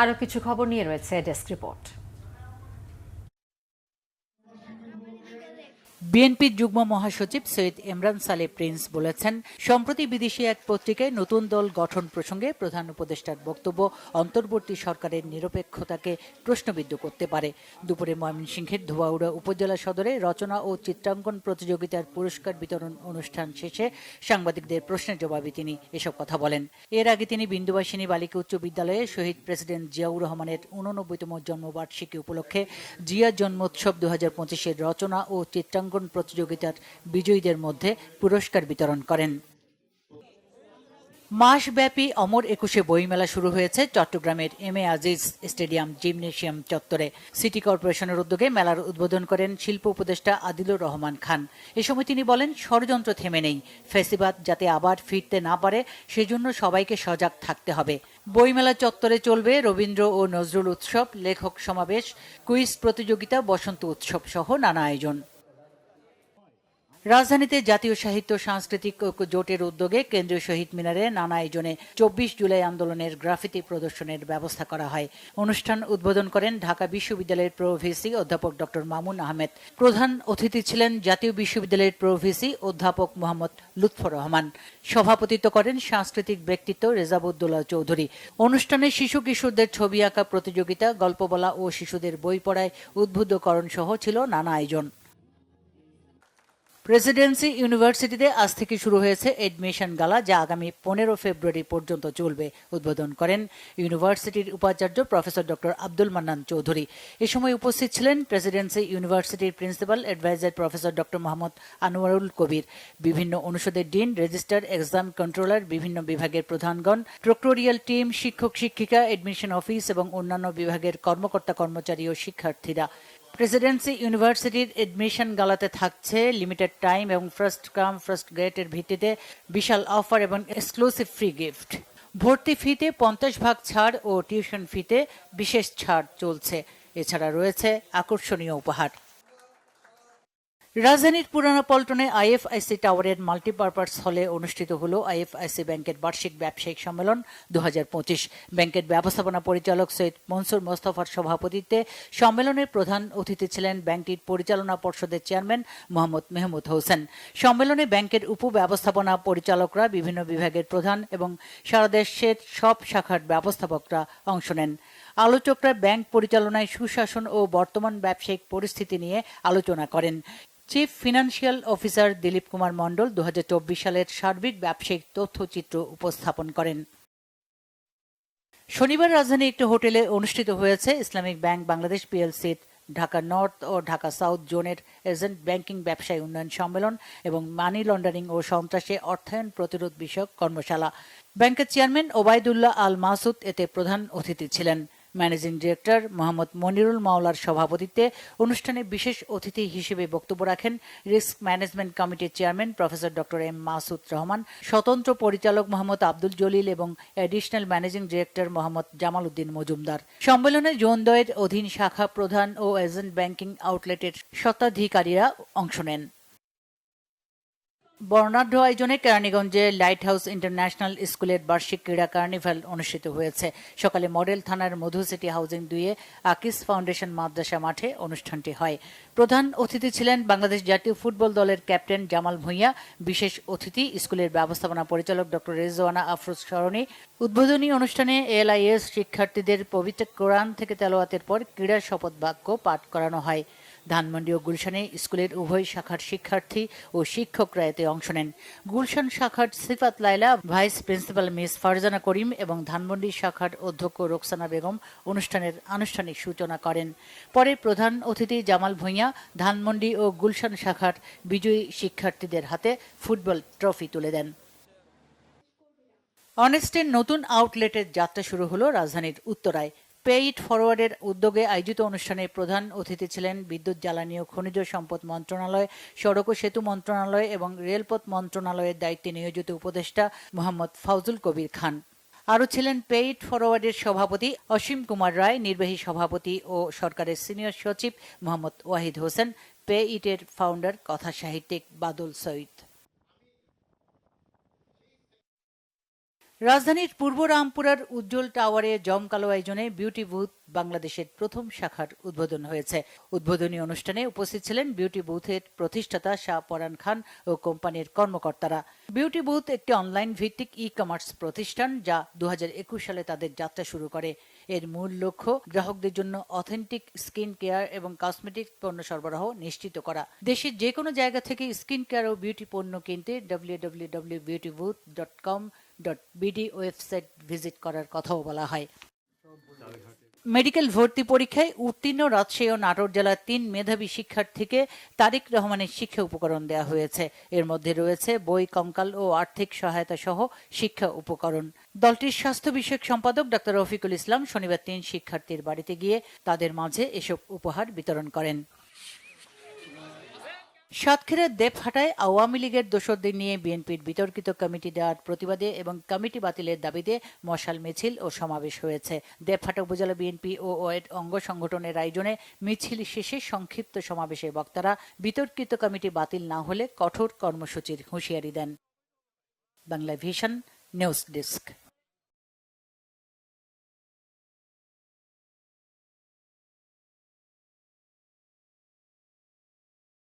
আরও কিছু খবর নিয়ে রয়েছে ডেস্ক রিপোর্ট। বিএনপির যুগ্ম মহাসচিব সৈয়দ ইমরান সালে প্রিন্স বলেছেন, সম্প্রতি বিদেশি এক পত্রিকায় নতুন দল গঠন প্রসঙ্গে প্রধান উপদেষ্টার বক্তব্য অন্তর্বর্তী সরকারের নিরপেক্ষতাকে প্রশ্নবিদ্ধ করতে পারে। দুপুরে ময়মনসিংহের ধোয়াউড়া উপজেলা সদরে রচনা ও চিত্রাঙ্কন প্রতিযোগিতার পুরস্কার বিতরণ অনুষ্ঠান শেষে সাংবাদিকদের প্রশ্নের জবাবে তিনি এসব কথা বলেন। এর আগে তিনি বিন্দুবাসিনী বালিকা উচ্চ বিদ্যালয়ে শহীদ প্রেসিডেন্ট জিয়াউর রহমানের 89তম জন্মবার্ষিকী উপলক্ষে জিয়া জন্মোৎসব 2025-এর রচনা ও চিত্রাঙ্কন প্রতিযোগিতার বিজয়ীদের মধ্যে পুরস্কার বিতরণ করেন। মাসব্যাপী অমর একুশে বইমেলা শুরু হয়েছে চট্টগ্রামের M A Aziz stadium gymnasium চত্বরে। সিটি কর্পোরেশনের উদ্যোগে মেলার উদ্বোধন করেন শিল্প উপদেষ্টা আদিলুর রহমান খান। এ সময় তিনি বলেন, ষড়যন্ত্র থেমে নেই, ফ্যাসিবাদ যাতে আবার ফিরতে না পারে সেজন্য সবাইকে সজাগ থাকতে হবে। বইমেলা চত্বরে চলবে রবীন্দ্র ও নজরুল উৎসব, লেখক সমাবেশ, কুইজ প্রতিযোগিতা, বসন্ত উৎসব সহ নানা আয়োজন। রাজধানীতে জাতীয় সাহিত্য সাংস্কৃতিক ঐক্য জোটের উদ্যোগে কেন্দ্রীয় শহীদ মিনারে নানা আয়োজনে 24 জুলাই আন্দোলনের গ্রাফিতি প্রদর্শনের ব্যবস্থা করা হয়। অনুষ্ঠান উদ্বোধন করেন ঢাকা বিশ্ববিদ্যালয়ের প্রভিসি অধ্যাপক ডক্টর মামুন আহমেদ। প্রধান অতিথি ছিলেন জাতীয় বিশ্ববিদ্যালয়ের প্রভিসি অধ্যাপক মোহাম্মদ লুৎফর রহমান। সভাপতিত্ব করেন সাংস্কৃতিক ব্যক্তিত্ব রেজাবউদ্দৌলা চৌধুরী। অনুষ্ঠানে শিশু কিশোরদের ছবি আঁকা প্রতিযোগিতা, গল্প বলা ও শিশুদের বই পড়ায় উদ্বুদ্ধকরণ সহ ছিল নানা আয়োজন। প্রেসিডেন্সি ইউনিভার্সিটিতে আজ থেকে শুরু হয়েছে এডমিশন গালা, যা আগামী 15 ফেব্রুয়ারি পর্যন্ত চলবে। উদ্বোধন করেন ইউনিভার্সিটির উপাচার্য প্রফেসর ডক্টর আব্দুল মান্নান চৌধুরী। এ সময় উপস্থিত ছিলেন প্রেসিডেন্সি ইউনিভার্সিটির principal adviser professor doctor Mohammad Anwarul Kabir, বিভিন্ন অনুষদের ডিন, রেজিস্ট্রার, এক্সাম কন্ট্রোলার, বিভিন্ন বিভাগের প্রধানগণ, প্রক্টোরিয়াল টিম, শিক্ষক শিক্ষিকা, এডমিশন অফিস এবং অন্যান্য বিভাগের কর্মকর্তা কর্মচারী ও শিক্ষার্থীরা। প্রেসিডেন্সি ইউনিভার্সিটির এডমিশন গালাতে থাকছে লিমিটেড টাইম এবং ফার্স্ট কাম ফার্স্ট গেটের ভিত্তিতে বিশাল অফার এবং এক্সক্লুসিভ ফ্রি গিফট। ভর্তি ফিতে 50% ছাড় ও টিউশন ফিতে বিশেষ ছাড় চলছে। এছাড়া রয়েছে আকর্ষণীয় উপহার। রাজধানীর পুরানা পল্টনে আইএফআইসি টাওয়ারের মাল্টিপারপাস হলে অনুষ্ঠিত হলো আইএফআইসি ব্যাংকের বার্ষিক ব্যবসায়িক সম্মেলন 2025। ব্যাংকের ব্যবস্থাপনা পরিচালক সৈয়দ মনসুর মোস্তফার সভাপতিত্বে সম্মেলনের প্রধান অতিথি ছিলেন ব্যাংকটির পরিচালনা পর্ষদের চেয়ারম্যান মোহাম্মদ মেহমুদ হোসেন। সম্মেলনে ব্যাংকের উপব্যবস্থাপনা পরিচালকরা, বিভিন্ন বিভাগের প্রধান এবং সারা দেশের সব শাখার ব্যবস্থাপকরা অংশ নেন। আলোচকরা ব্যাংক পরিচালনায় সুশাসন ও বর্তমান ব্যবসায়িক পরিস্থিতি নিয়ে আলোচনা করেন। Chief financial officer Dilip Kumar Mondal 2024 সালের সার্বিক ব্যবসায়িক তথ্যচিত্র উপস্থাপন করেন। শনিবার রাজধানী একটি হোটেলে অনুষ্ঠিত হয়েছে ইসলামিক ব্যাংক বাংলাদেশ পিএলসির ঢাকা নর্থ ও ঢাকা সাউথ জোনের এজেন্ট ব্যাংকিং ব্যবসায়ী উন্নয়ন সম্মেলন এবং মানি লন্ডারিং ও সন্ত্রাসে অর্থায়ন প্রতিরোধ বিষয়ক কর্মশালা। ব্যাংকের চেয়ারম্যান ওবায়দুল্লাহ আল মাসুদ এতে প্রধান অতিথি ছিলেন। ম্যানেজিং ডিরেক্টর মোহাম্মদ মনিরুল মাওলার সভাপতিত্বে অনুষ্ঠানে বিশেষ অতিথি হিসেবে বক্তব্য রাখেন রিস্ক ম্যানেজমেন্ট কমিটির chairman professor doctor M Masud Rahman, স্বতন্ত্র পরিচালক মোহাম্মদ আব্দুল জলিল এবং additional managing director Mohammad Jamal Uddin Majumdar. সম্মেলনে জোনদ্বয়ের অধীন শাখা প্রধান ও এজেন্ট ব্যাংকিং আউটলেটের স্বত্বাধিকারীরা অংশ নেন। বর্ণাঢ্য আয়োজনে কেরানীগঞ্জে লাইট হাউস ইন্টারন্যাশনাল স্কুলের বার্ষিক ক্রীড়া কার্নিভাল অনুষ্ঠিত হয়েছে। সকালে মডেল থানার মধু সিটি হাউজিং 2-এ আকিস ফাউন্ডেশন মাদ্রাসা মাঠে অনুষ্ঠানটি হয়। প্রধান অতিথি ছিলেন বাংলাদেশ জাতীয় ফুটবল দলের ক্যাপ্টেন জামাল ভূঁইয়া, বিশেষ অতিথি স্কুলের ব্যবস্থাপনা পরিচালক ডক্টর রেজওয়ানা আফরোজ সরণি। উদ্বোধনী অনুষ্ঠানে এলআইএস শিক্ষার্থীদের পবিত্র কোরআন থেকে তেলাওয়াতের পর ক্রীড়া শপথ বাক্য পাঠ করানো হয়। ধানমন্ডি ও গুলশানে স্কুলের উভয় শাখার শিক্ষার্থী ও শিক্ষকরা এতে অংশ নেন। গুলশান শাখার সিফাত লাইলা, ভাইস প্রিন্সিপাল মিস ফারজানা করিম এবং ধানমন্ডি শাখার অধ্যক্ষ রোকসানা বেগম অনুষ্ঠানের আনুষ্ঠানিক সূচনা করেন। পরে প্রধান অতিথি জামাল ভূঁইয়া ধানমন্ডি ও গুলশান শাখার বিজয়ী শিক্ষার্থীদের হাতে ফুটবল ট্রফি তুলে দেন। অনেস্টের নতুন আউটলেটের যাত্রা শুরু হলো রাজধানীর উত্তরায়। পে ইট ফরওয়ার্ডের উদ্যোগে আয়োজিত অনুষ্ঠানে প্রধান অতিথি ছিলেন বিদ্যুৎ, জ্বালানি ও খনিজ সম্পদ মন্ত্রণালয়, সড়ক ও সেতু মন্ত্রণালয় এবং রেলপথ মন্ত্রণালয়ের দায়িত্বে নিয়োজিত উপদেষ্টা মোহাম্মদ ফাউজুল কবির খান। আরও ছিলেন পে ইট ফরওয়ার্ডের সভাপতি অসীম কুমার রায়, নির্বাহী সভাপতি ও সরকারের সিনিয়র সচিব মোহাম্মদ ওয়াহিদ হোসেন, পে ইটের ফাউন্ডার কথা সাহিত্যিক বাদল সৈয়দ। রাজধানীর পূর্ব রামপুরার উজ্জ্বল টাওয়ারে জমকালো আয়োজনে বিউটি বুথ বাংলাদেশের প্রথম শাখার উদ্বোধন হয়েছে। উদ্বোধনী অনুষ্ঠানে উপস্থিত ছিলেন বিউটি বুথের প্রতিষ্ঠাতা শাহ পরান খান ও কোম্পানির কর্মকর্তারা। বিউটি বুথ একটি অনলাইন ভিত্তিক ই-কমার্স প্রতিষ্ঠান যা 2021 সালে তাদের যাত্রা শুরু করে। এর মূল লক্ষ্য গ্রাহকদের জন্য অথেন্টিক স্কিন কেয়ার এবং কসমেটিক পণ্য সরবরাহ নিশ্চিত করা। দেশের যে কোনো জায়গা থেকে স্কিন কেয়ার ও বিউটি পণ্য কিনতে www.beautybooth.com.bd ওয়েবসাইট ভিজিট করার কথাও বলা হয়। মেডিকেল ভর্তি পরীক্ষায় উত্তীর্ণ রাজশাহী ও নাটোর জেলার 3 মেধাবী শিক্ষার্থীকে তারিক রহমানের শিক্ষা উপকরণ দেওয়া হয়েছে। এর মধ্যে রয়েছে বই, কঙ্কাল ও আর্থিক সহায়তা সহ শিক্ষা উপকরণ। দলটির স্বাস্থ্য বিষয়ক সম্পাদক ডক্টর রফিকুল ইসলাম শনিবার 3 শিক্ষার্থীর বাড়িতে গিয়ে তাদের মাঝে এসব উপহার বিতরণ করেন। সাতক্ষীরার দেবহাটায় আওয়ামী লীগের দোসরদের নিয়ে বিএনপির বিতর্কিত কমিটি দেওয়ার প্রতিবাদে এবং কমিটি বাতিলের দাবিতে মশাল মিছিল ও সমাবেশ হয়েছে। দেবহাটা উপজেলা বিএনপি ও ওয়েড অঙ্গ সংগঠনের আয়োজনে মিছিল শেষে সংক্ষিপ্ত সমাবেশে বক্তারা বিতর্কিত কমিটি বাতিল না হলে কঠোর কর্মসূচির হুঁশিয়ারি দেন। Bangla vision news desk.